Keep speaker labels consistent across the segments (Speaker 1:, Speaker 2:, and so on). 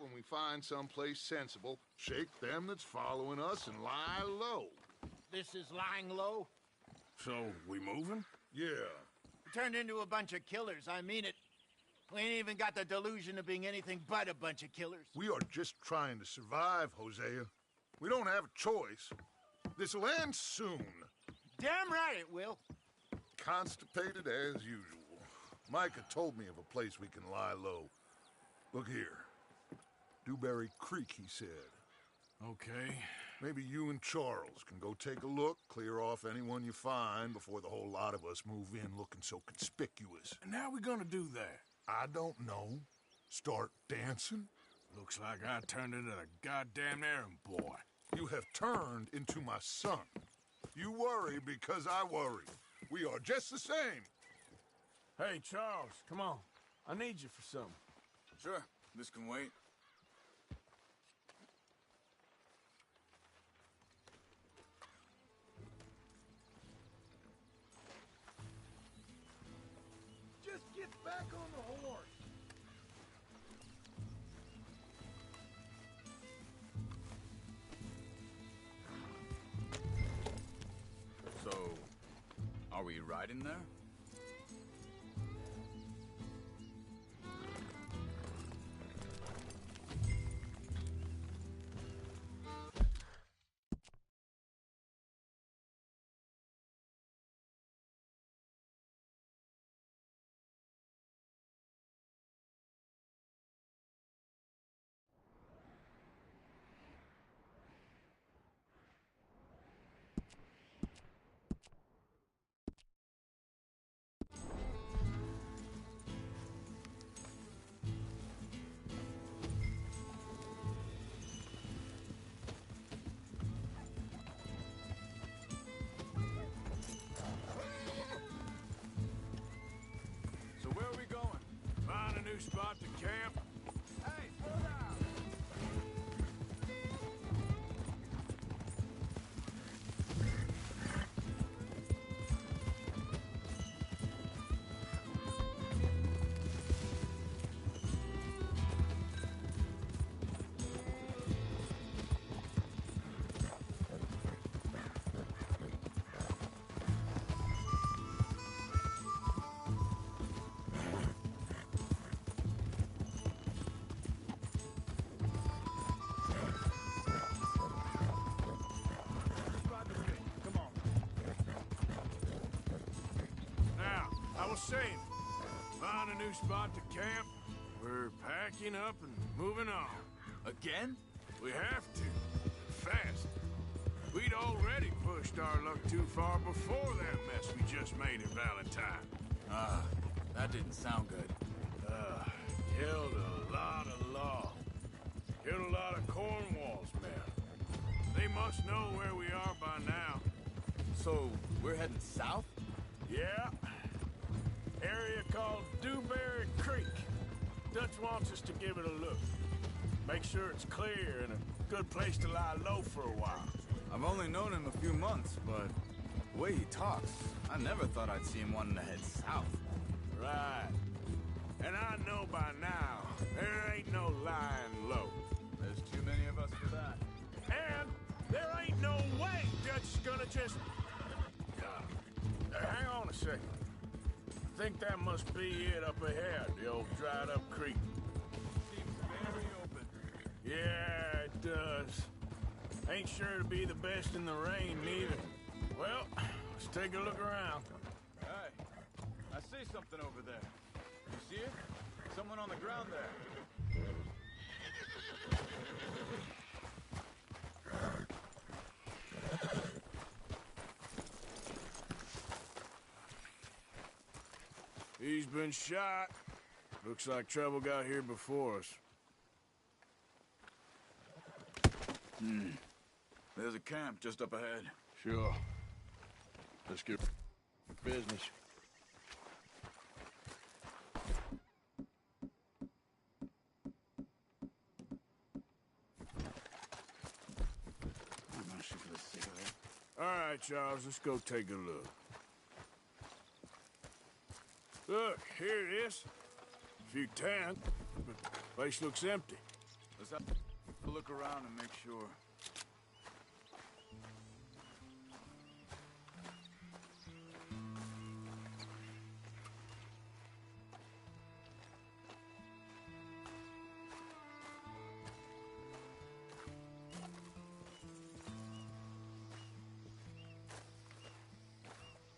Speaker 1: when we find someplace sensible, shake them that's following us and lie low.
Speaker 2: This is lying low?
Speaker 3: So, we moving?
Speaker 1: Yeah.
Speaker 2: We turned into a bunch of killers, I mean it. We ain't even got the delusion of being anything but a bunch of killers.
Speaker 1: We are just trying to survive, Hosea. We don't have a choice. This'll end soon.
Speaker 2: Damn right it will.
Speaker 1: Constipated as usual. Micah told me of a place we can lie low. Look here. Dewberry Creek, he said.
Speaker 3: Okay.
Speaker 1: Maybe you and Charles can go take a look, clear off anyone you find before the whole lot of us move in looking so conspicuous.
Speaker 3: And how we gonna do that?
Speaker 1: I don't know. Start dancing?
Speaker 3: Looks like I turned into the goddamn errand boy.
Speaker 1: You have turned into my son. You worry because I worry. We are just the same.
Speaker 3: Hey, Charles, come on. I need you for something.
Speaker 4: Sure, this can wait.
Speaker 2: Just get back on the horse.
Speaker 4: So, are we riding there? So where are we going?
Speaker 3: Find a new spot to camp.
Speaker 4: Hey, slow down!
Speaker 3: Now, I was saying, find a new spot to camp. We're packing up and moving on.
Speaker 4: Again?
Speaker 3: We have to. Fast. We'd already pushed our luck too far before that mess we just made at Valentine.
Speaker 4: That didn't sound good.
Speaker 3: Killed a lot of law. Killed a lot of Cornwall's men. They must know where we are by now.
Speaker 4: So, we're heading south?
Speaker 3: Yeah. Area called Dewberry Creek. Dutch wants us to give it a look. Make sure it's clear and a good place to lie low for a while.
Speaker 4: I've only known him a few months, but the way he talks, I never thought I'd see him wanting to head south.
Speaker 3: Right. And I know by now, there ain't no lying low.
Speaker 4: There's too many of us for that.
Speaker 3: And there ain't no way Dutch is gonna just... hang on a second. I think that must be it up ahead, the old dried-up creek.
Speaker 4: Seems very open.
Speaker 3: Yeah, it does. Ain't sure to be the best in the rain, neither. Well, let's take a look around.
Speaker 4: Hey, I see something over there. You see it? Someone on the ground there.
Speaker 3: He's been shot. Looks like trouble got here before us.
Speaker 4: There's a camp just up ahead.
Speaker 3: Sure. Let's get business. All right, Charles, let's go take a look. Look, here it is. A few tents, but the place looks empty.
Speaker 4: us have to look around and make sure.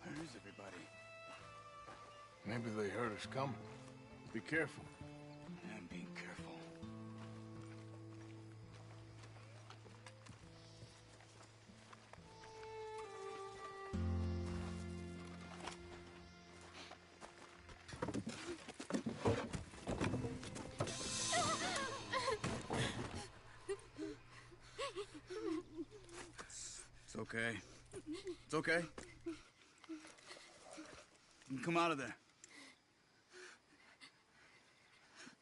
Speaker 3: Where is everybody? Maybe they heard us coming. Be careful.
Speaker 4: I'm being careful. It's okay. It's okay. You can come out of there.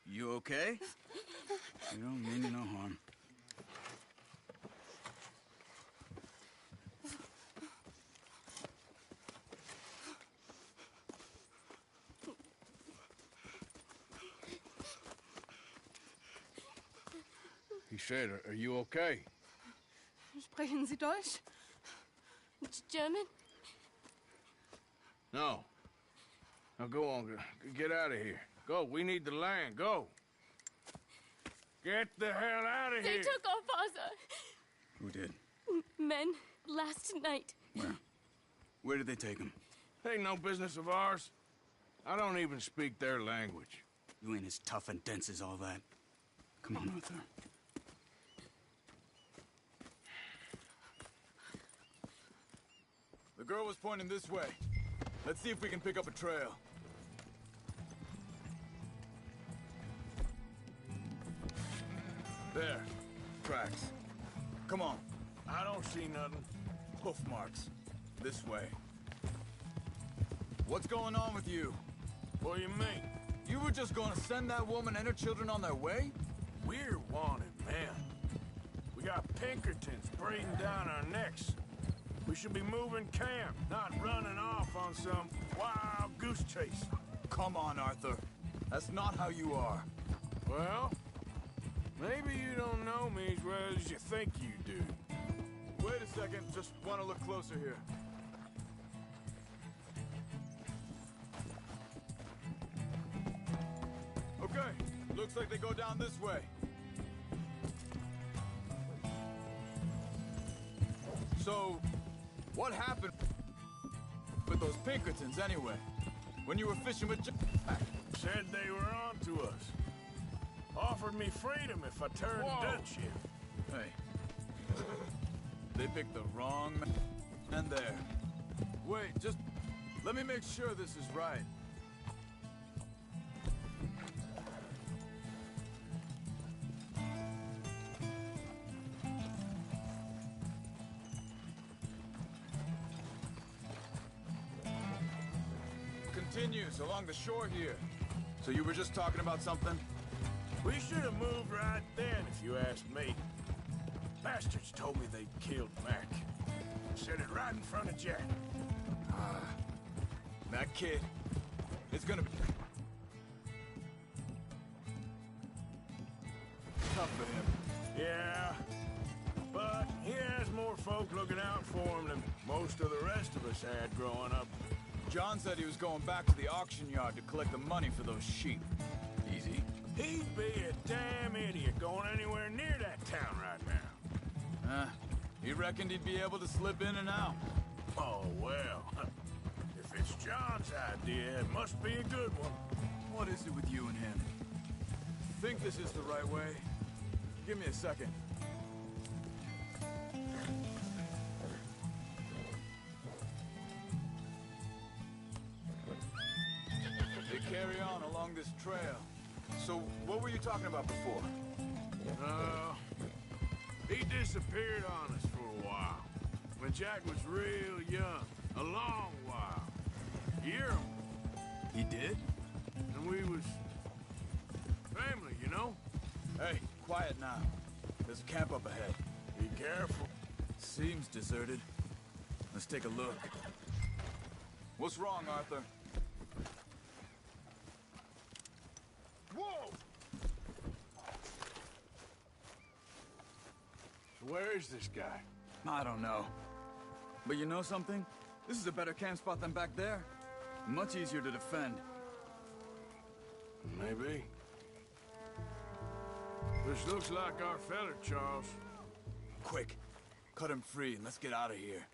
Speaker 4: You okay? You don't mean you no harm.
Speaker 3: He said, are you okay?
Speaker 5: Sprechen Sie Deutsch? German?
Speaker 3: No. Now go on, get out of here. Go, we need the land, go. Get the hell out of
Speaker 5: They
Speaker 3: here.
Speaker 5: took our father.
Speaker 4: Who did?
Speaker 5: Men last night.
Speaker 4: Where? Where did they take him?
Speaker 3: Ain't no business of ours. I don't even speak their language.
Speaker 4: You ain't as tough and dense as all that. Come on, Arthur. The girl was pointing this way. Let's see if we can pick up a trail. There. Tracks. Come on.
Speaker 3: I don't see nothing.
Speaker 4: Hoof marks. This way. What's going on with you?
Speaker 3: What do you mean?
Speaker 4: You were just going to send that woman and her children on their way?
Speaker 3: We're wanted, man. We got Pinkertons breathing down our necks. We should be moving camp, not running off on some wild goose chase.
Speaker 4: Come on, Arthur. That's not how you are.
Speaker 3: Well, maybe you don't know me as well as you think you do.
Speaker 4: Wait a second. Just want to look closer here. Okay. Looks like they go down this way. So, what happened with those Pinkertons anyway? When you were fishing with Jack?
Speaker 3: Said they were on to us. Offered me freedom if I turned Dutch in.
Speaker 4: Hey. They picked the wrong man there. Wait, just let me make sure this is right. Continues along the shore here. So you were just talking about something?
Speaker 3: We should have moved right then, if you asked me. Bastards told me they'd killed Mac. Said it right in front of Jack.
Speaker 4: That kid is gonna be tough for him.
Speaker 3: Yeah, but he has more folk looking out for him than most of the rest of us had growing up.
Speaker 4: John said he was going back to the auction yard to collect the money for those sheep. Easy.
Speaker 3: He'd be a damn idiot going anywhere near that town right now.
Speaker 4: He reckoned he'd be able to slip in and out.
Speaker 3: Oh, well. If it's John's idea, it must be a good one.
Speaker 4: What is it with you and him? Think this is the right way? Give me a second. They carry on along this trail. So, what were you talking about before?
Speaker 3: He disappeared on us for a while. When Jack was real young. A long while. A year.
Speaker 4: He did?
Speaker 3: And we was... family, you know?
Speaker 4: Hey, quiet now. There's a camp up ahead.
Speaker 3: Be careful.
Speaker 4: Seems deserted. Let's take a look. What's wrong, Arthur?
Speaker 3: Whoa! Where is this guy?
Speaker 4: I don't know. But you know something? This is a better camp spot than back there. Much easier to defend.
Speaker 3: Maybe. This looks like our fella, Charles.
Speaker 4: Quick, cut him free and let's get out of here.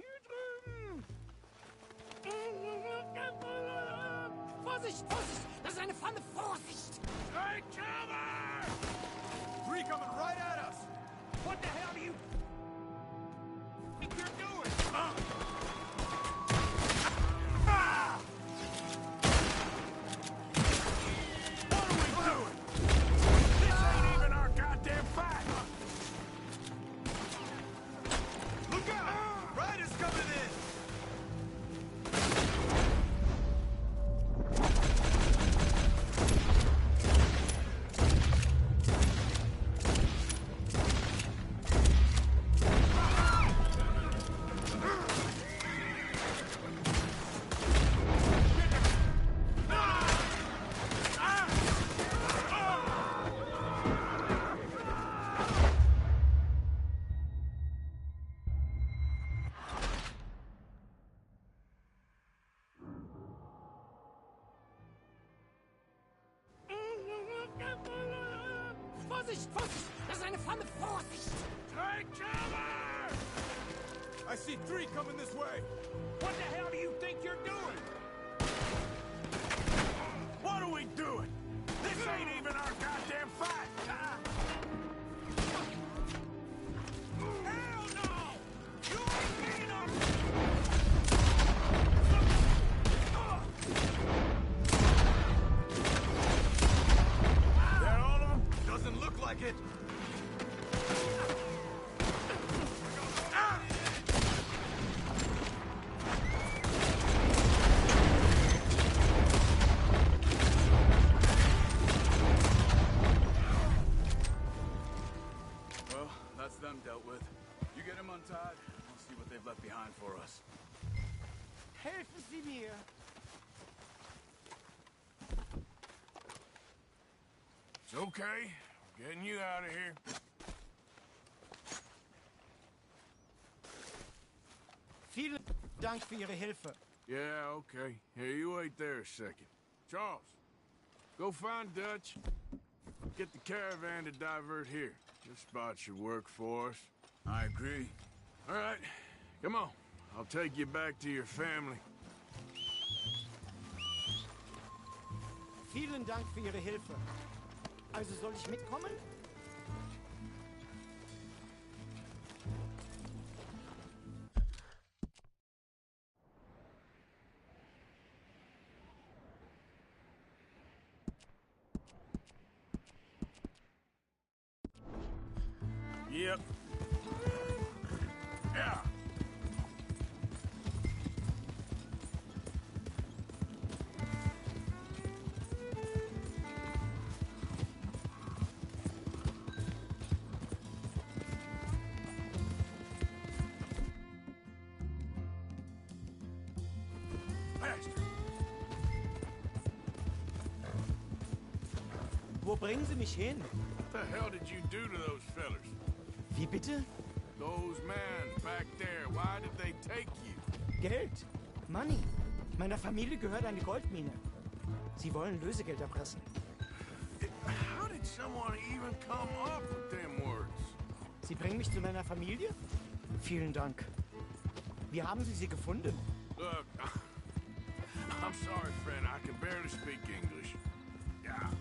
Speaker 6: Vorsicht, Vorsicht! Das ist eine Pfanne! Vorsicht!
Speaker 3: Take cover!
Speaker 4: Three coming right at us!
Speaker 6: What the hell do you think you're doing?
Speaker 3: What are we doing? This ain't even our goddamn fight!
Speaker 4: Look out! Riders coming in!
Speaker 6: Vorsicht, Vorsicht! Das ist eine Pfanne! Vorsicht!
Speaker 3: Take cover!
Speaker 4: I see three coming this way!
Speaker 6: What the hell do you think you're doing?
Speaker 3: What are we doing? This ain't even our goddamn fight!
Speaker 6: Hell no! You ain't being up!
Speaker 3: That all of them?
Speaker 4: Doesn't look like it! Well, that's them dealt with. You get them untied, we'll see what they've left behind for us.
Speaker 6: Helfen Sie mir!
Speaker 3: It's okay. We're getting you out of here.
Speaker 6: Vielen Dank für Ihre Hilfe.
Speaker 3: Yeah, okay. Here, you wait there a second. Charles, go find Dutch. Get the caravan to divert here. This spot should work for us.
Speaker 4: I agree.
Speaker 3: All right, come on. I'll take you back to your family.
Speaker 6: Vielen Dank für Ihre Hilfe. Also soll ich mitkommen?
Speaker 3: Yep. Yeah. Faster.
Speaker 6: Wo bringen Sie mich hin?
Speaker 3: What the hell did you do to those fellers?
Speaker 6: Wie bitte?
Speaker 3: Those men back there, why did they take you?
Speaker 6: Geld. Money. Meiner Familie gehört eine Goldmine. Sie wollen Lösegeld erpressen.
Speaker 3: How did someone even come up with them words?
Speaker 6: Sie bringen mich zu meiner Familie? Vielen Dank. Wie haben Sie sie gefunden?
Speaker 3: Look, I'm sorry, friend. I can barely speak English. Yeah.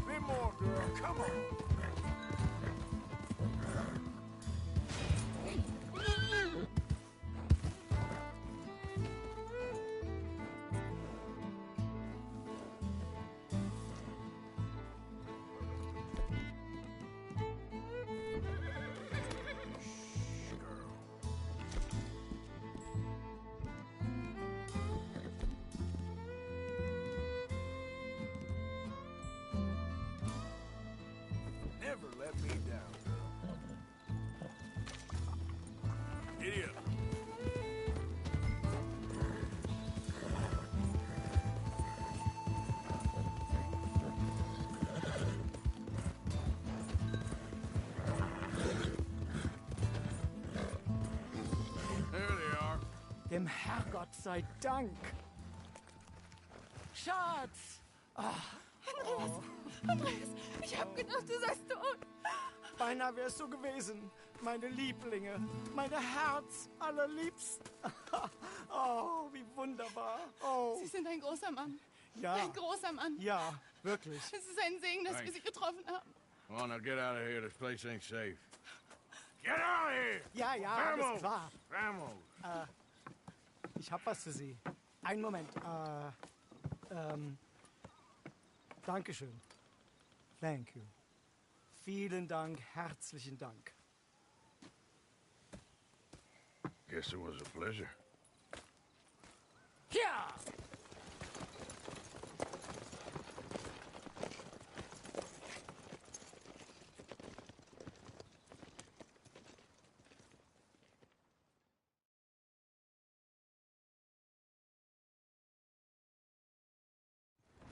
Speaker 3: Bit more, girl. Come on.
Speaker 6: Dem Herrgott sei Dank. Schatz!
Speaker 5: Andreas, ich hab gedacht, du seist tot.
Speaker 6: Beinahe wär's so gewesen. Meine Lieblinge, meine Herz allerliebsten. Oh, wie wunderbar. Oh,
Speaker 5: Sie sind ein großer Mann.
Speaker 6: ja.
Speaker 5: Ein großer Mann.
Speaker 6: Ja, wirklich.
Speaker 5: Es ist ein Segen, dass wir Sie getroffen haben.
Speaker 3: Come on, now get out of here. This place ain't safe. Get out of here!
Speaker 6: Ja, ja, alles klar.
Speaker 3: Vamos!
Speaker 6: Ich hab was für Sie. Einen Moment. Dankeschön. Thank you. Vielen Dank, herzlichen Dank.
Speaker 3: Guess it was a pleasure.
Speaker 6: Ja!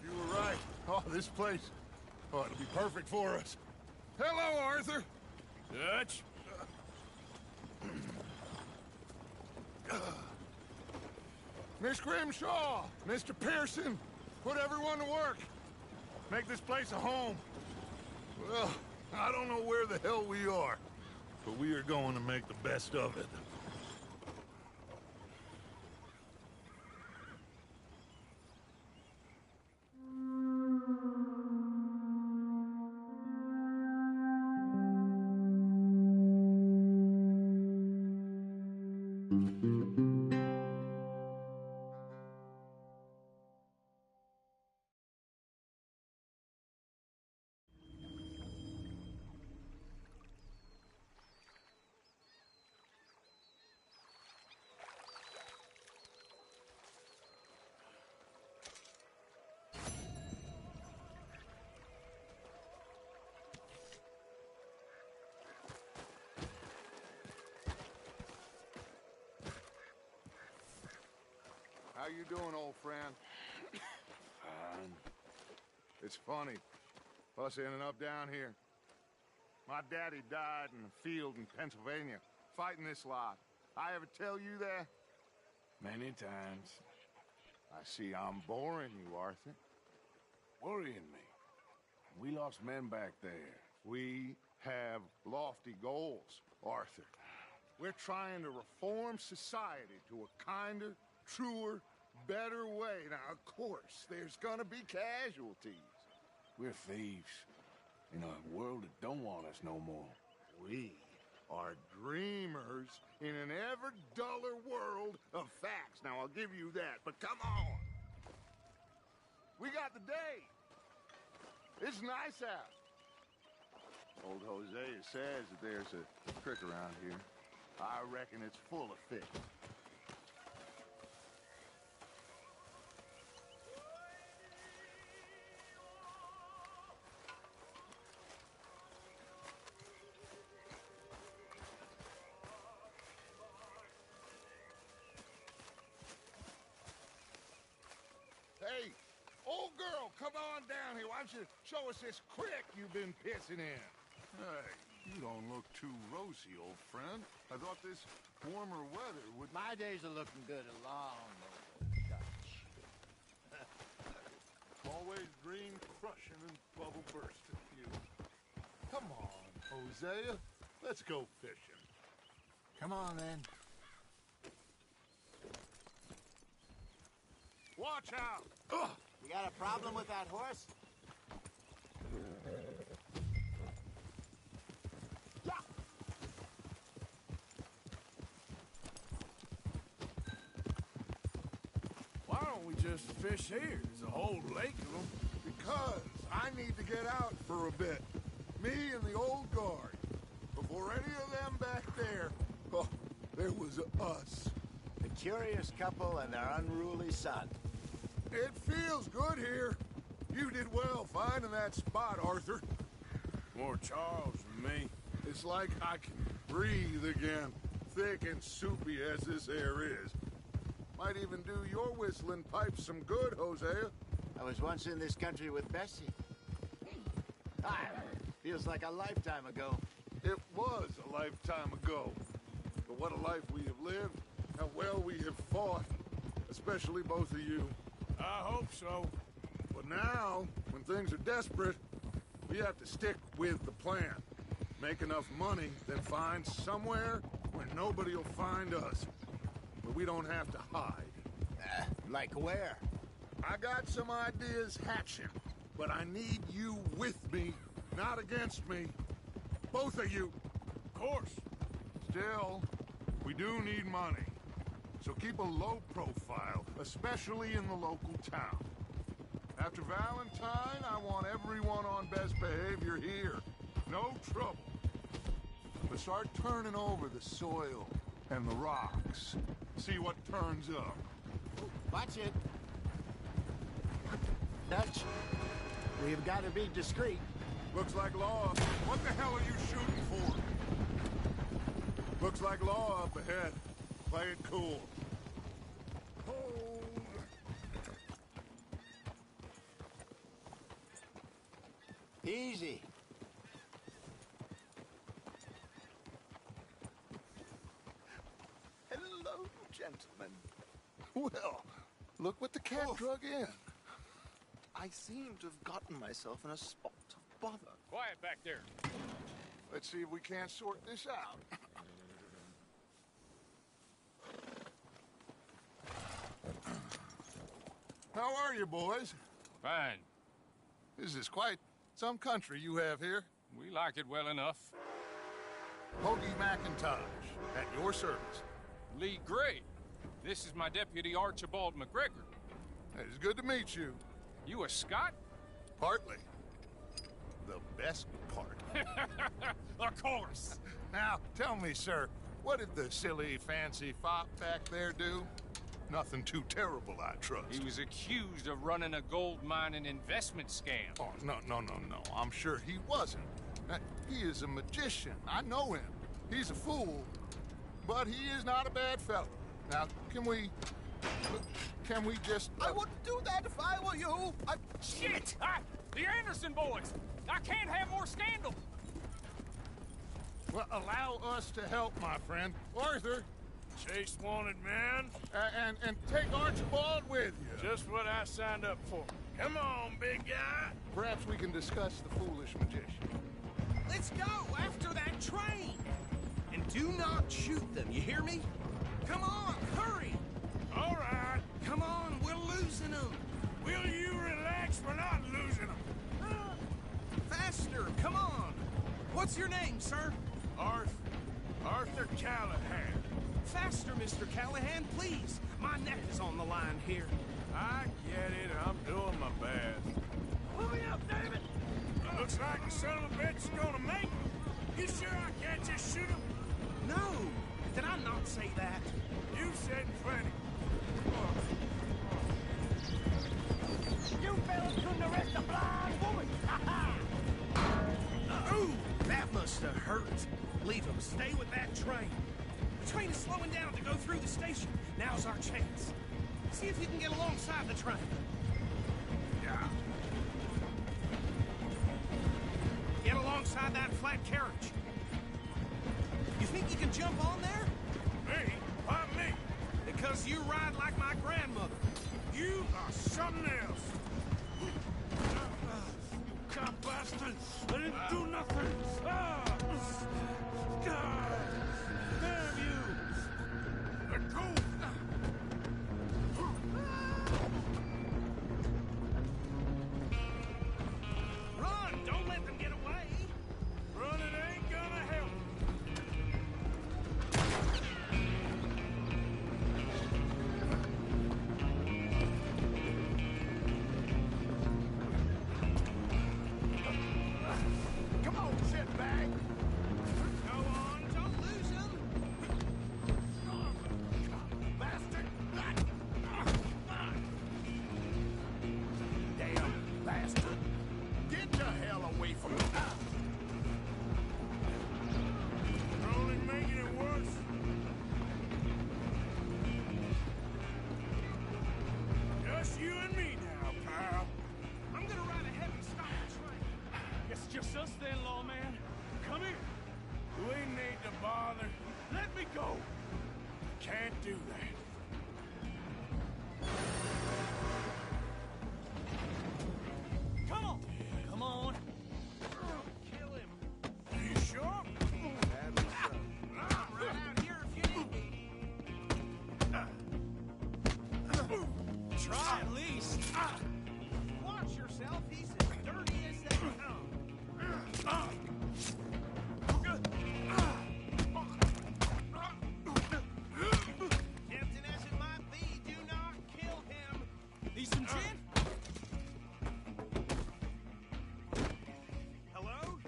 Speaker 1: You were right. Oh, this place. Oh, it'll be perfect for us. Hello, Arthur.
Speaker 3: Dutch?
Speaker 1: Miss Grimshaw, Mr. Pearson, put everyone to work. Make this place a home. Well, I don't know where the hell we are, but we are going to make the best of it. How you doing, old friend? Fine. It's funny, us ending up down here. My daddy died in a field in Pennsylvania, fighting this lot. I ever tell you that?
Speaker 3: Many times.
Speaker 1: I see I'm boring you, Arthur.
Speaker 3: Worrying me. We lost men back there.
Speaker 1: We have lofty goals, Arthur. We're trying to reform society to a kinder, truer, better way. Now, of course, there's gonna be casualties.
Speaker 3: We're thieves. In a world that don't want us no more.
Speaker 1: We are dreamers in an ever duller world of facts. Now, I'll give you that, but come on. We got the day. It's nice out. Old Hosea says that there's a trick around here. I reckon it's full of fish. Hey, old girl, come on down here. Why don't you show us this creek you've been pissing in? Hey, you don't look too rosy, old friend. I thought this warmer weather would...
Speaker 2: My days are looking good along over Dutch.
Speaker 1: Always green crushing and bubble bursting, you. Come on, Hosea. Let's go fishing.
Speaker 2: Come on, then.
Speaker 1: Watch out! Ugh.
Speaker 2: You got a problem with that horse?
Speaker 3: Why don't we just fish here? There's a whole lake of them.
Speaker 1: Because I need to get out for a bit. Me and the old guard. Before any of them back there, oh, there was us.
Speaker 2: The curious couple and their unruly son.
Speaker 1: It feels good here. You did well finding that spot, Arthur.
Speaker 3: More Charles than me.
Speaker 1: It's like I can breathe again, thick and soupy as this air is. Might even do your whistling pipes some good, Hosea.
Speaker 2: I was once in this country with Bessie. Feels like a lifetime ago.
Speaker 1: It was a lifetime ago. But what a life we have lived. how well we have fought, especially both of you.
Speaker 3: I hope so.
Speaker 1: But now, when things are desperate, we have to stick with the plan. Make enough money, then find somewhere where nobody will find us. But we don't have to hide.
Speaker 2: Like where?
Speaker 1: I got some ideas hatching, but I need you with me, not against me. Both of you.
Speaker 3: Of course.
Speaker 1: Still, we do need money. So keep a low profile, especially in the local town. After Valentine, I want everyone on best behavior here. No trouble. But start turning over the soil and the rocks. See what turns up.
Speaker 2: Watch it. Dutch, we've got to be discreet.
Speaker 1: Looks like law. What the hell are you shooting for? Looks like law up ahead. Play it cool. Hold.
Speaker 2: Easy.
Speaker 1: Hello, gentlemen. Well, look what the cat drug in.
Speaker 7: I seem to have gotten myself in a spot of bother.
Speaker 3: Quiet back there.
Speaker 1: Let's see if we can't sort this out. How are you, boys?
Speaker 8: Fine.
Speaker 1: This is quite some country you have here.
Speaker 8: We like it well enough.
Speaker 1: Hoagie McIntosh, at your service.
Speaker 8: Lee Gray. This is my deputy Archibald McGregor.
Speaker 1: It's good to meet you.
Speaker 8: You a Scot?
Speaker 1: Partly. The best part.
Speaker 8: Of course.
Speaker 1: Now, tell me, sir, what did the silly, fancy fop back there do? Nothing too terrible, I trust.
Speaker 8: He was accused of running a gold mining investment scam.
Speaker 1: Oh, no. I'm sure he wasn't. He is a magician. I know him. He's a fool. But he is not a bad fellow. Now, can we just...
Speaker 7: I wouldn't do that if I were you.
Speaker 8: Shit! The Anderson boys! I can't have more scandal!
Speaker 1: Well, allow us to help, my friend. Arthur,
Speaker 3: Chase wanted man.
Speaker 1: and take Archibald with you.
Speaker 3: Just what I signed up for. Come on, big guy.
Speaker 1: Perhaps we can discuss the foolish magician.
Speaker 9: Let's go after that train! And do not shoot them, you hear me? Come on, hurry!
Speaker 3: All right.
Speaker 9: Come on, we're losing them!
Speaker 3: Will you relax? We're not losing them.
Speaker 9: Faster, come on! What's your name, sir?
Speaker 3: Arthur Callahan.
Speaker 9: Faster, Mr. Callahan, please! My neck is on the line here.
Speaker 3: I get it. I'm doing my best.
Speaker 9: Pull me up, David!
Speaker 3: Looks like the son of a bitch is gonna make it. You sure I can't just shoot him?
Speaker 9: No! Did I not say that?
Speaker 3: You said plenty.
Speaker 9: You fellas couldn't arrest a blind woman! Ooh, that must have hurt. Leave them. Stay with that train. The train is slowing down to go through the station. Now's our chance. See if you can get alongside the train.
Speaker 3: Yeah.
Speaker 9: Get alongside that flat carriage. You think you can jump on there?
Speaker 3: Me? Why me?
Speaker 9: Because you ride like my grandmother.
Speaker 3: You are something else. You cop bastard! I didn't do nothing! Damn you! Let go!
Speaker 9: Run! Don't let them get away!
Speaker 3: Running ain't gonna help.
Speaker 1: Come on, shitbag.
Speaker 9: Go on, don't lose them!
Speaker 1: Bastard.
Speaker 9: Damn bastard!
Speaker 1: Get the hell away from me.
Speaker 3: You're only making it worse. Just you and me now, pal.
Speaker 9: I'm gonna ride ahead and stop the train.
Speaker 3: It's just us then, lawman. Come here. We need to bother. Let me go. Can't do that.
Speaker 8: Come on! Come on!
Speaker 9: Kill him.
Speaker 3: You sure?
Speaker 9: Badly so. I'm right out here if you need me. Try at least. Watch yourself. He's as dirty as they come. Tempting as it might be, do not kill him.
Speaker 8: Need some gin?
Speaker 9: Hello?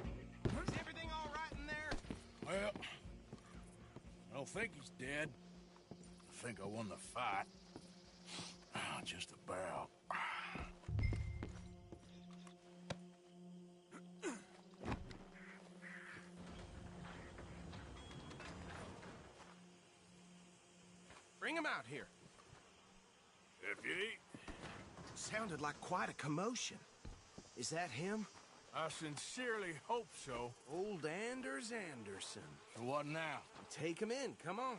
Speaker 9: Is everything all right in there?
Speaker 3: Well, I don't think he's dead. I think I won the fight. Just about.
Speaker 9: Bring him out here.
Speaker 3: Deputy,
Speaker 9: Sounded like quite a commotion. Is that him?
Speaker 3: I sincerely hope so.
Speaker 9: Old Anders Anderson.
Speaker 3: So what now?
Speaker 9: Take him in, come on.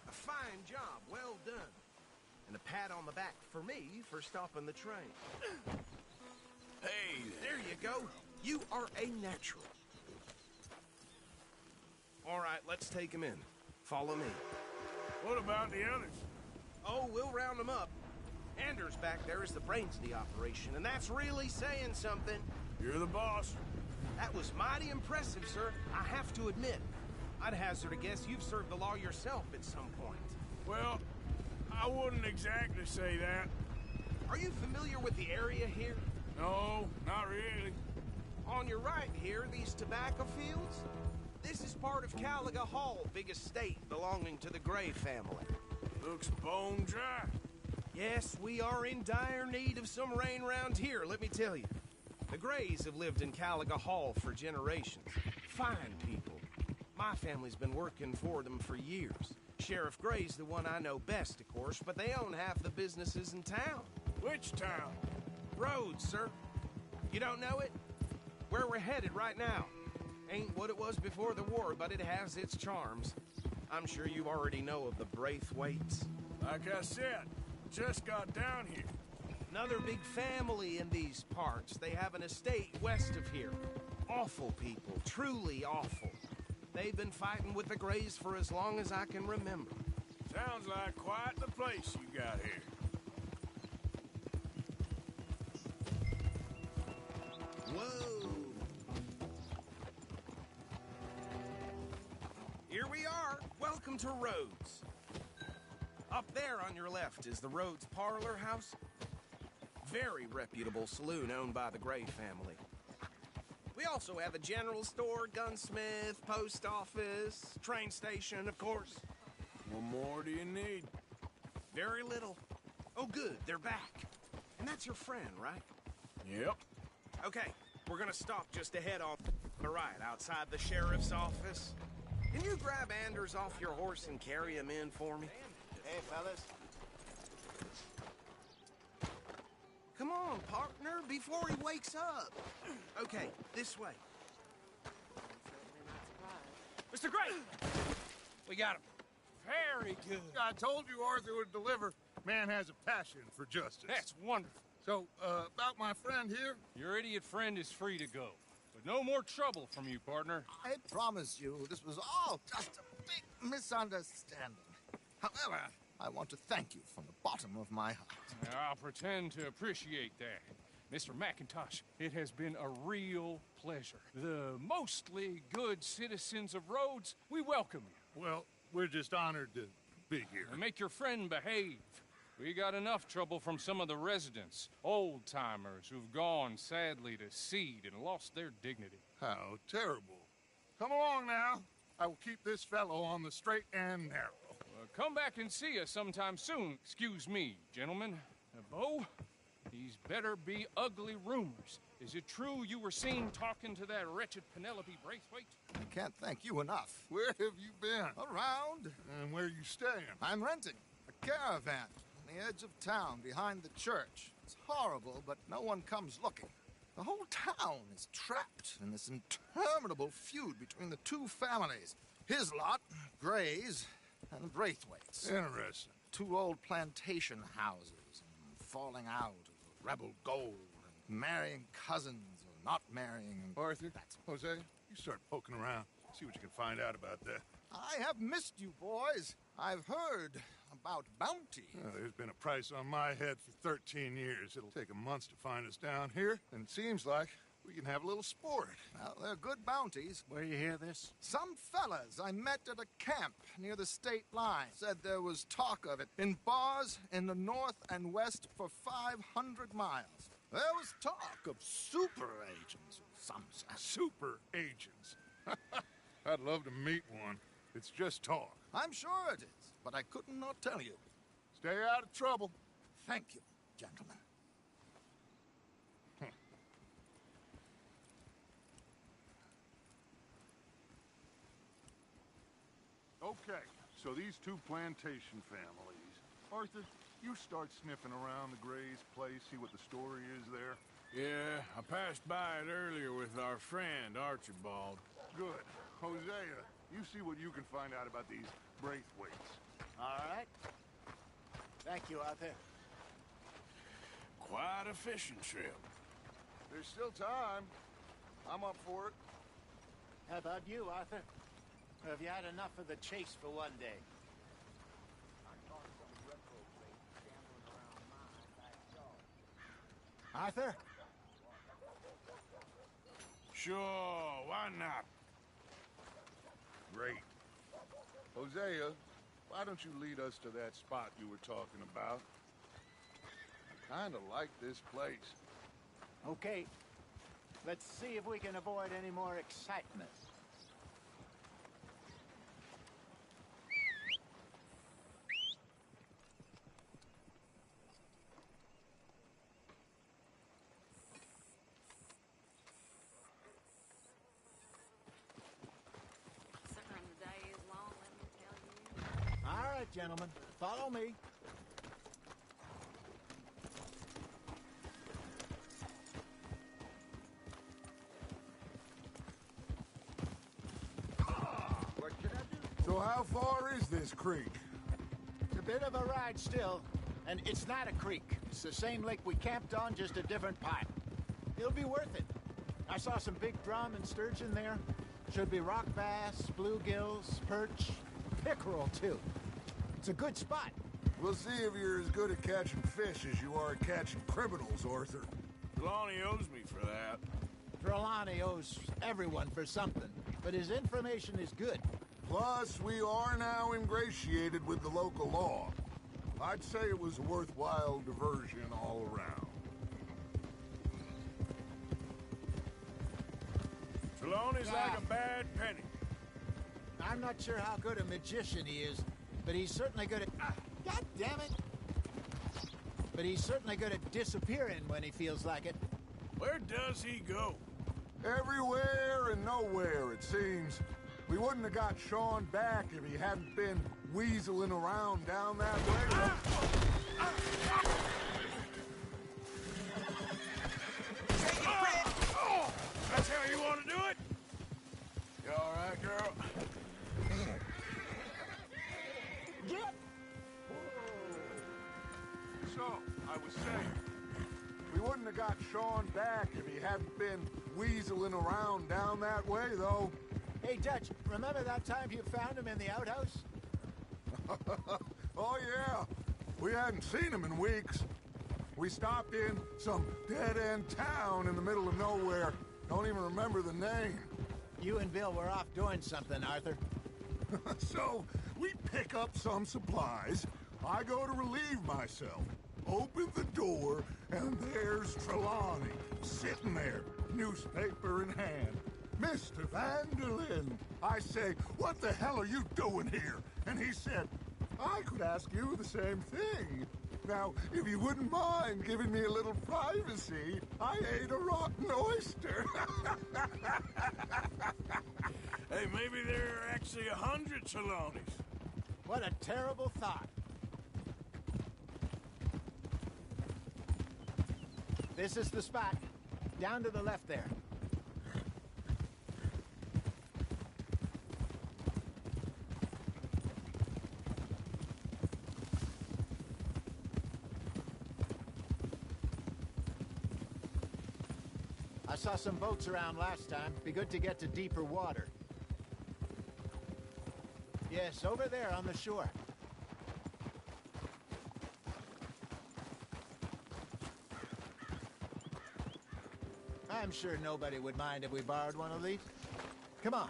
Speaker 9: A fine job, well done. And a pat on the back for me for stopping the train.
Speaker 3: Hey
Speaker 9: There you go. You are a natural. All right, let's take him in. Follow me.
Speaker 3: what about the others?
Speaker 9: Oh, we'll round them up. Anders back there is the brains of the operation, and that's really saying something.
Speaker 3: You're the boss.
Speaker 9: That was mighty impressive, sir. I have to admit. I'd hazard a guess you've served the law yourself at some point.
Speaker 3: Well, I wouldn't exactly say that.
Speaker 9: Are you familiar with the area here?
Speaker 3: No, not really.
Speaker 9: On your right here, these tobacco fields? This is part of Caliga Hall, big estate belonging to the Gray family.
Speaker 3: Looks bone dry.
Speaker 9: Yes, we are in dire need of some rain round here, let me tell you. The Grays have lived in Caliga Hall for generations. Fine people. My family's been working for them for years. Sheriff Gray's the one I know best, of course, but they own half the businesses in town.
Speaker 3: Which town?
Speaker 9: Rhodes, sir. You don't know it? Where we're headed right now. Ain't what it was before the war, but it has its charms. I'm sure you already know of the Braithwaites.
Speaker 3: Like I said, just got down here.
Speaker 9: Another big family in these parts. They have an estate west of here. Awful people, truly awful. They've been fighting with the Grays for as long as I can remember.
Speaker 3: Sounds like quite the place you got here.
Speaker 9: Whoa! Here we are. Welcome to Rhodes. Up there on your left is the Rhodes Parlor House. Very reputable saloon owned by the Gray family. We also have a general store, gunsmith, post office, train station, of course.
Speaker 3: What more do you need?
Speaker 9: Very little. Oh, good, they're back. And that's your friend, right?
Speaker 3: Yep.
Speaker 9: Okay, we're gonna stop just ahead on the right, outside the sheriff's office. Can you grab Anders off your horse and carry him in for me?
Speaker 2: Hey, fellas.
Speaker 9: Come on, partner, before he wakes up. Okay, this way.
Speaker 8: Mr. Gray! We got him. Very good.
Speaker 1: I told you Arthur would deliver. Man has a passion for justice.
Speaker 8: That's wonderful.
Speaker 1: So, about my friend here,
Speaker 8: Your idiot friend is free to go. But no more trouble from you, partner.
Speaker 10: I promise you, this was all just a big misunderstanding. However, I want to thank you from the bottom of my heart.
Speaker 8: I'll pretend to appreciate that. Mr. McIntosh, it has been a real pleasure. The mostly good citizens of Rhodes, we welcome you.
Speaker 1: well, we're just honored to be here.
Speaker 8: And make your friend behave. We got enough trouble from some of the residents, old-timers who've gone, sadly, to seed and lost their dignity.
Speaker 1: How terrible. Come along now. I will keep this fellow on the straight and narrow.
Speaker 8: Come back and see us sometime soon. Excuse me, gentlemen. Bo, these better be ugly rumors. Is it true you were seen talking to that wretched Penelope Braithwaite?
Speaker 10: I can't thank you enough.
Speaker 1: Where have you been?
Speaker 10: Around,
Speaker 1: And where you staying?
Speaker 10: I'm renting a caravan on the edge of town behind the church. It's horrible, but no one comes looking. The whole town is trapped in this interminable feud between the two families. His lot, Grays and Braithwaite's.
Speaker 1: Interesting.
Speaker 10: 2 old plantation houses, and falling out of rebel gold, and marrying cousins or not marrying. And
Speaker 1: Arthur, Jose, you start poking around. See what you can find out about that.
Speaker 10: I have missed you, boys. I've heard about bounty.
Speaker 1: There's been a price on my head for 13 years. It'll take 'em months to find us down here, and it seems like we can have a little sport.
Speaker 10: Well, they're good bounties.
Speaker 2: Where you hear this?
Speaker 10: Some fellas I met at a camp near the state line said there was talk of it in bars in the north and west for 500 miles. There was talk of super agents of some sort.
Speaker 1: Super agents. I'd love to meet one. It's just talk.
Speaker 10: I'm sure it is, but I could not tell you.
Speaker 1: Stay out of trouble.
Speaker 10: Thank you, gentlemen.
Speaker 1: Okay, so these 2 plantation families. Arthur, you start sniffing around the Gray's place, see what the story is there.
Speaker 3: Yeah, I passed by it earlier with our friend, Archibald.
Speaker 1: Good. Hosea, you see what you can find out about these Braithwaites.
Speaker 2: All right. Thank you, Arthur.
Speaker 3: Quite a fishing trip.
Speaker 1: There's still time. I'm up for it.
Speaker 2: How about you, Arthur? Or have you had enough of the chase for one day? Arthur?
Speaker 3: Sure, why not?
Speaker 1: Great. Hosea, why don't you lead us to that spot you were talking about? I kind of like this place.
Speaker 2: Okay. Let's see if we can avoid any more excitement. All right, gentlemen, follow me.
Speaker 1: What can I do? So how far is this creek?
Speaker 2: It's a bit of a ride still, and it's not a creek. It's the same lake we camped on, just a different part. It'll be worth it. I saw some big drum and sturgeon there. Should be rock bass, bluegills, perch, pickerel, too. It's a good spot.
Speaker 1: We'll see if you're as good at catching fish as you are at catching criminals, Arthur.
Speaker 3: Trelawney owes me for that.
Speaker 2: Trelawney owes everyone for something, but his information is good.
Speaker 1: Plus, we are now ingratiated with the local law. I'd say it was a worthwhile diversion all around.
Speaker 3: Trelawney's like a bad penny.
Speaker 2: I'm not sure how good a magician he is, but he's certainly good at... God damn it! But he's certainly good at disappearing when he feels like it.
Speaker 3: Where does he go?
Speaker 1: Everywhere and nowhere, it seems. We wouldn't have got Sean back if he hadn't been weaseling around down that way.
Speaker 3: That's how you want to do it? You all right, girl?
Speaker 2: Get!
Speaker 1: So, I was saying, we wouldn't have got Sean back if he hadn't been weaseling around down that way, though.
Speaker 2: Hey, Dutch, remember that time you found him in the outhouse?
Speaker 1: Oh, yeah. We hadn't seen him in weeks. We stopped in some dead-end town in the middle of nowhere. Don't even remember the name.
Speaker 2: You and Bill were off doing something, Arthur.
Speaker 1: So, we pick up some supplies. I go to relieve myself. Open the door, and there's Trelawney, sitting there, newspaper in hand. Mr. Vanderlyn. I say, what the hell are you doing here? And he said, I could ask you the same thing. Now, if you wouldn't mind giving me a little privacy, I ate a rotten oyster.
Speaker 3: Hey, maybe there are actually 100 Trelawneys.
Speaker 2: What a terrible thought. This is the spot. Down to the left there. saw some boats around last time. Be good to get to deeper water. Yes, over there on the shore. I'm sure nobody would mind if we borrowed one of these. Come on.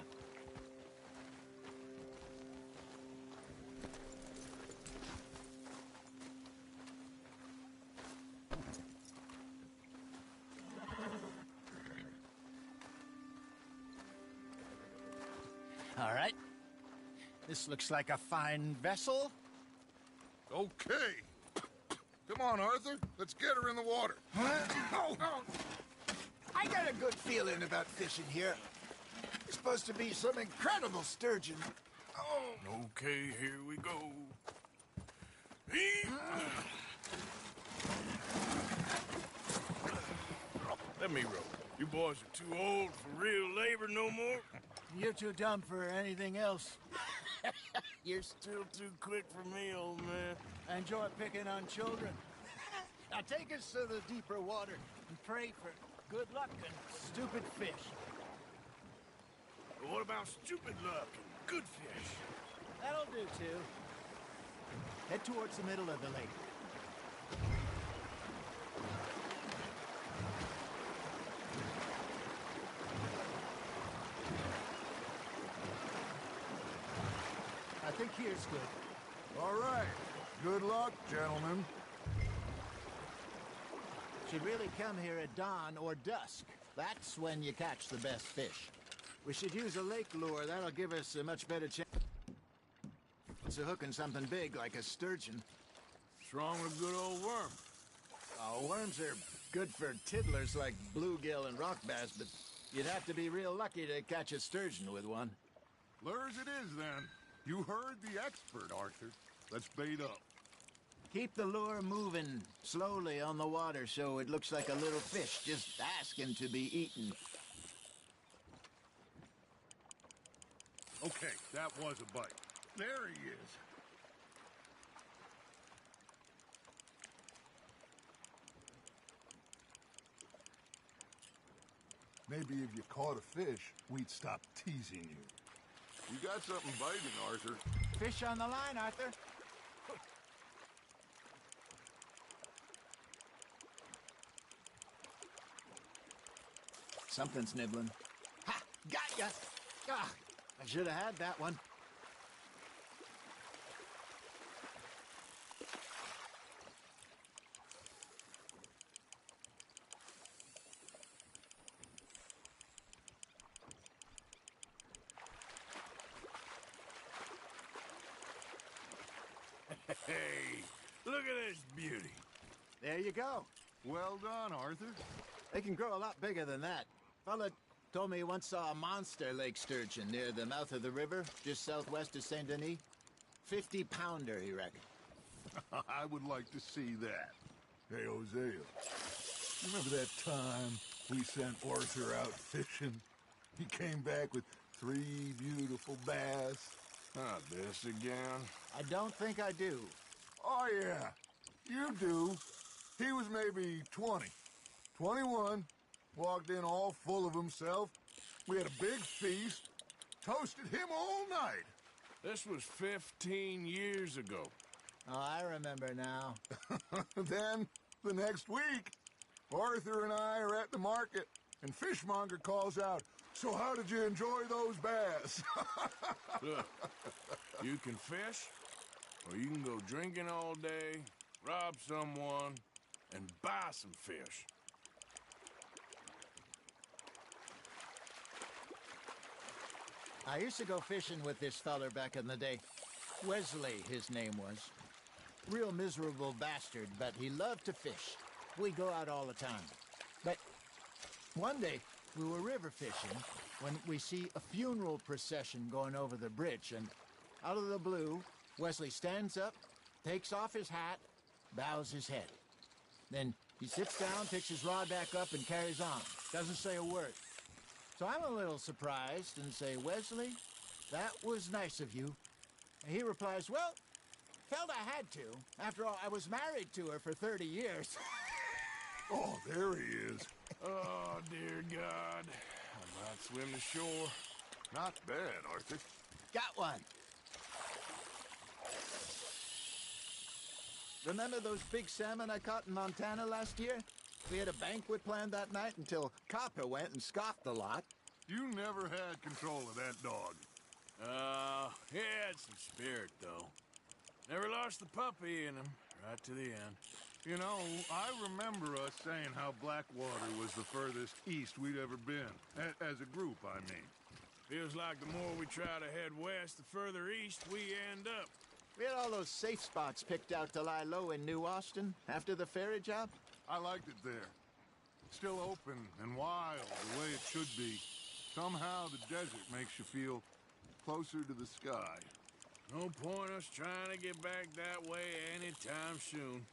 Speaker 2: All right. This looks like a fine vessel.
Speaker 1: Okay. Come on, Arthur. Let's get her in the water.
Speaker 2: Oh. I got a good feeling about fishing here. It's supposed to be some incredible sturgeon. Oh.
Speaker 3: Okay, here we go. Let me row. You boys are too old for real labor no more.
Speaker 2: You're too dumb for anything else.
Speaker 3: You're still too quick for me, old man.
Speaker 2: I enjoy picking on children. Now take us to the deeper water and pray for good luck and stupid fish.
Speaker 3: What about stupid luck and good fish?
Speaker 2: That'll do, too. Head towards the middle of the lake. I think here's good.
Speaker 1: All right. Good luck, gentlemen.
Speaker 2: Should really come here at dawn or dusk. That's when you catch the best fish. We should use a lake lure. That'll give us a much better chance of hooking something big like a sturgeon.
Speaker 3: What's wrong with a good old worm?
Speaker 2: Oh, worms are good for tiddlers like bluegill and rock bass, but you'd have to be real lucky to catch a sturgeon with one.
Speaker 1: Lures it is, then. You heard the expert, Arthur. Let's bait up.
Speaker 2: Keep the lure moving slowly on the water so it looks like a little fish just asking to be eaten.
Speaker 1: Okay, that was a bite. There he is.
Speaker 11: Maybe if you caught a fish, we'd stop teasing you.
Speaker 1: You got something biting, Arthur.
Speaker 2: Fish on the line, Arthur. Something's nibbling. Ha! Got ya! Ah, I should have had that one.
Speaker 3: Hey, look at this beauty.
Speaker 2: There you go.
Speaker 1: Well done, Arthur.
Speaker 2: They can grow a lot bigger than that. Fella told me he once saw a monster lake sturgeon near the mouth of the river, just southwest of Saint Denis. 50-pounder, he reckoned.
Speaker 1: I would like to see that.
Speaker 11: Hey, Hosea, you remember that time we sent Arthur out fishing? He came back with 3 beautiful bass.
Speaker 3: Not this again.
Speaker 2: I don't think I do.
Speaker 11: Oh, yeah, you do. He was maybe 20, 21, walked in all full of himself. We had a big feast, toasted him all night.
Speaker 3: This was 15 years ago.
Speaker 2: Oh, I remember now.
Speaker 11: Then, the next week, Arthur and I are at the market, and Fishmonger calls out, "So how did you enjoy those bass?"
Speaker 3: Look, you can fish, or you can go drinking all day, rob someone, and buy some fish.
Speaker 2: I used to go fishing with this feller back in the day. Wesley, his name was. Real miserable bastard, but he loved to fish. We'd go out all the time. But one day, we were river fishing when we see a funeral procession going over the bridge, and out of the blue, Wesley stands up, takes off his hat, bows his head. Then he sits down, picks his rod back up, and carries on. Doesn't say a word. So I'm a little surprised and say, "Wesley, that was nice of you." And he replies, "Well, felt I had to. After all, I was married to her for 30 years.
Speaker 11: Oh, there he is.
Speaker 3: Oh, dear God. I might swim to shore.
Speaker 11: Not bad, Arthur.
Speaker 2: Got one. Remember those big salmon I caught in Montana last year? We had a banquet planned that night until Copper went and scoffed the lot.
Speaker 11: You never had control of that dog.
Speaker 3: He had some spirit, though. Never lost the puppy in him, right to the end.
Speaker 11: You know, I remember us saying how Blackwater was the furthest east we'd ever been. As a group, I mean.
Speaker 3: Feels like the more we try to head west, the further east we end up.
Speaker 2: We had all those safe spots picked out to lie low in New Austin after the ferry job.
Speaker 11: I liked it there. Still open and wild, the way it should be. Somehow the desert makes you feel closer to the sky.
Speaker 3: No point us trying to get back that way anytime soon.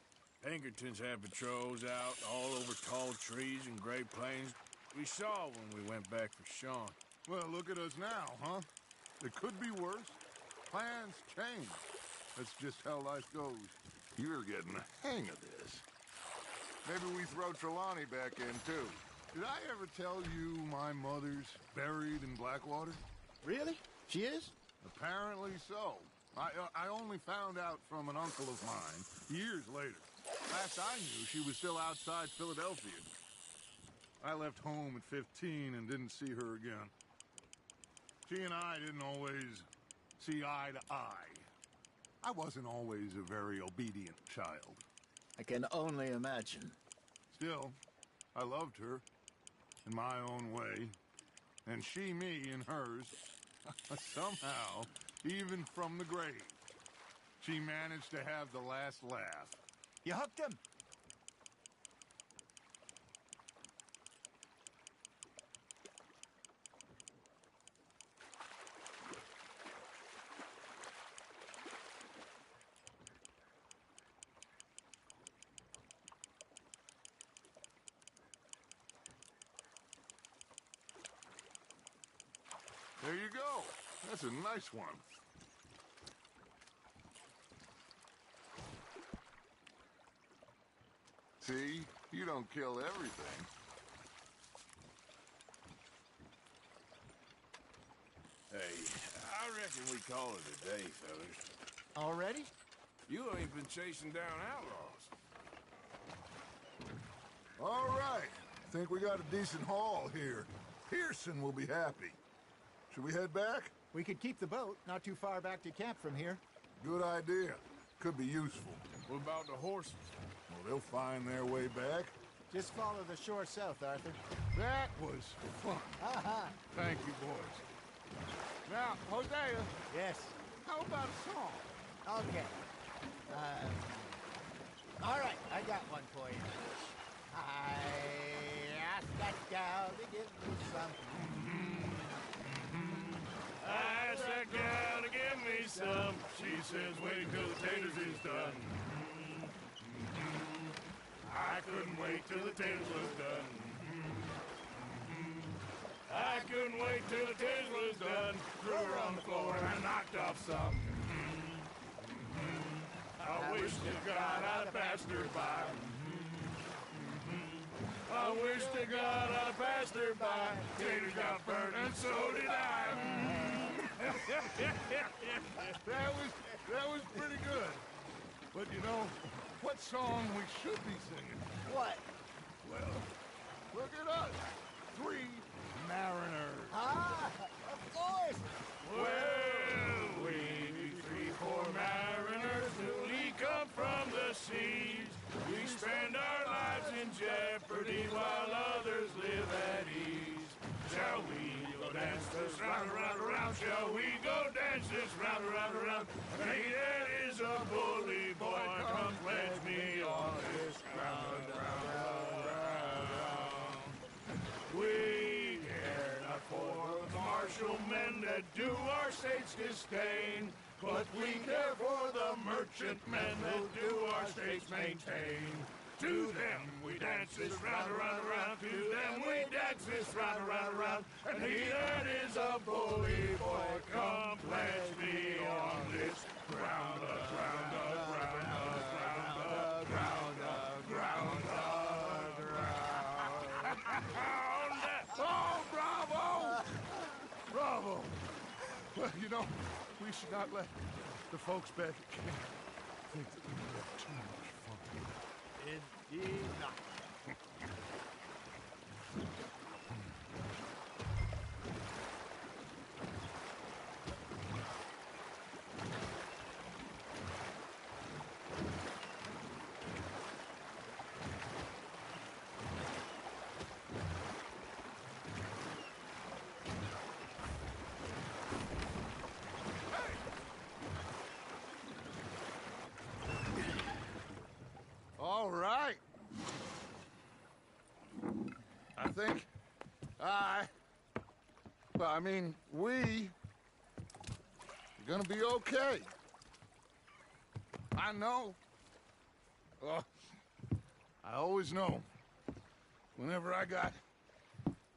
Speaker 3: Pinkertons had patrols out all over tall trees and Great Plains. We saw when we went back for Sean.
Speaker 11: Well, look at us now, huh? It could be worse. Plans change. That's just how life goes. You're getting the hang of this. Maybe we throw Trelawney back in, too. Did I ever tell you my mother's buried in Blackwater?
Speaker 2: Really? She is?
Speaker 11: Apparently so. I only found out from an uncle of mine years later. Last I knew, she was still outside Philadelphia. I left home at 15 and didn't see her again. She and I didn't always see eye to eye. I wasn't always a very obedient child.
Speaker 2: I can only imagine.
Speaker 11: Still, I loved her in my own way, and she me in hers. Somehow, even from the grave, she managed to have the last laugh.
Speaker 2: You hooked him?
Speaker 11: There you go. That's a nice one. See? You don't kill everything.
Speaker 3: Hey, I reckon we call it a day, fellas.
Speaker 2: Already?
Speaker 3: You ain't been chasing down outlaws.
Speaker 11: All right. Think we got a decent haul here. Pearson will be happy. Should we head back?
Speaker 2: We could keep the boat not too far back to camp from here.
Speaker 11: Good idea. Could be useful.
Speaker 3: What about the horses?
Speaker 11: Well, they'll find their way back.
Speaker 2: Just follow the shore south, Arthur.
Speaker 11: That was fun.
Speaker 2: Aha!
Speaker 11: Thank you, boys. Now, Hosea.
Speaker 2: Yes.
Speaker 11: How about a song?
Speaker 2: Okay. All right, I got one for you. I asked that gal to give me some.
Speaker 3: I asked that gal to give me some. She says, wait till the taters is done. I couldn't wait till the taters was done. I couldn't wait till the taters was done. Threw her on the floor and I knocked off some. I wish to God I'd passed her by. I wish to God I passed her by. Taters got burnt and so did I.
Speaker 11: That was pretty good. But you know, what song we should be singing?
Speaker 2: What?
Speaker 11: Well, look at us. 3 mariners.
Speaker 2: Ah, of course.
Speaker 3: Well, we be 3 poor mariners newly come from the seas. We spend our lives in jeopardy while others live at ease. Shall we go dance this round, around, around? Shall we go dance this round, around, around? He that is a bully boy, come pledge me on this ground, round, round, round. We care not for the martial men that do our state's disdain, but we care for the merchant men that do our states maintain. To them we dance this round, around, around. To them we dance this round, around, around. And he that is a bully boy, come pledge me on this ground, ground, ground, ground, ground, ground, ground, ground.
Speaker 1: Well, you know, we should not let the folks back at camp think that we have too much fun.
Speaker 2: Indeed not.
Speaker 1: All right. I think we are gonna be okay. I know. I always know. Whenever I got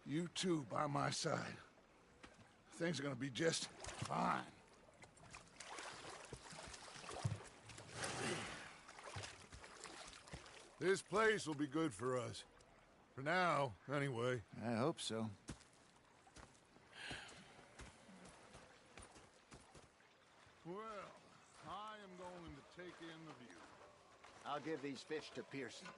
Speaker 1: you two by my side, things are gonna be just fine. This place will be good for us. For now, anyway.
Speaker 2: I hope so.
Speaker 1: Well, I am going to take in the view.
Speaker 2: I'll give these fish to Pearson.